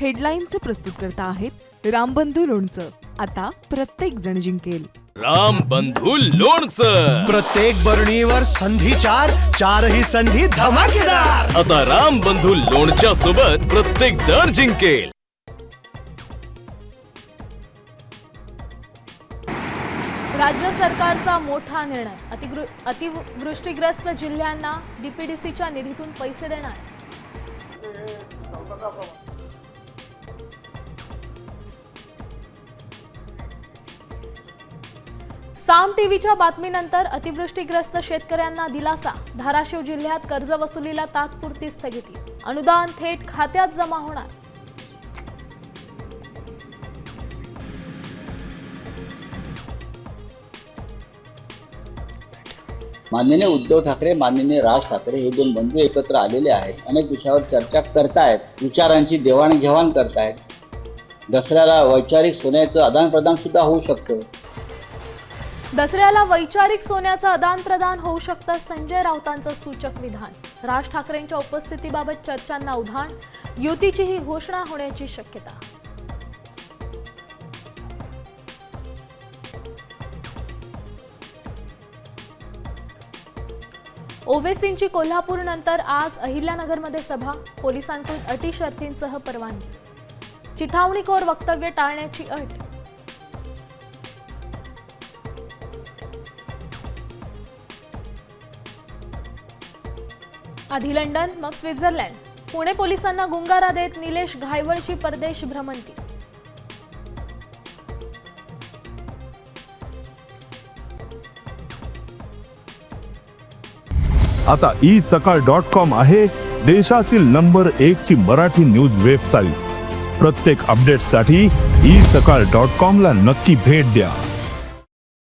हेडलाईन्सचे प्रस्तुतकर्ता आहेत रामबंधू लोणचं. आता प्रत्येक जण जिंकेल. रामबंधू लोणचं. प्रत्येक बरणीवर संधी चार, चारही संधी धमाकेदार. आता रामबंधू लोणच्या सोबत प्रत्येक जण जिंकेल. राज्य सरकारचा मोठा निर्णय. अतिवृष्टीग्रस्त जिल्ह्यांना डीपीडीसीच्या निधीतून पैसे देणार. साम टीव्हीच्या बातमीनंतर अतिवृष्टीग्रस्त शेतकऱ्यांना दिलासा. धाराशिव जिल्ह्यात कर्जवसुलीला तात्पुरती स्थगिती. अनुदान थेट खात्यात जमा होणार. माननीय उद्धव ठाकरे, माननीय राज ठाकरे हे दोन बंधू एकत्र आलेले आहेत. अनेक विषयावर चर्चा करतायत, विचारांची देवाणघेवाण करतायत. दसऱ्याला वैचारिक सोन्याचं आदानप्रदान सुद्धा होऊ शकतं. दसऱ्याला वैचारिक सोन्याचं आदानप्रदान होऊ शकतं. संजय राऊतांचं सूचक विधान. राज ठाकरेंच्या उपस्थितीबाबत चर्चांना उधाण. युतीची ही घोषणा होण्याची शक्यता. ओवेसींची कोल्हापूरनंतर आज अहिल्यानगरमध्ये सभा. पोलिसांकडून अटी शर्तींसह परवानगी. चिथावणीखोर वक्तव्य टाळण्याची अट. आधी लंडन मग स्वित्झर्लंड. पुणे पोलिसांना गुंगारा देत निलेश घायवळची परदेश भ्रमंती. आता isakal.com आहे देशातील नंबर 1 ची मराठी न्यूज वेबसाईट. प्रत्येक अपडेटसाठी isakal.com ला नक्की भेट द्या.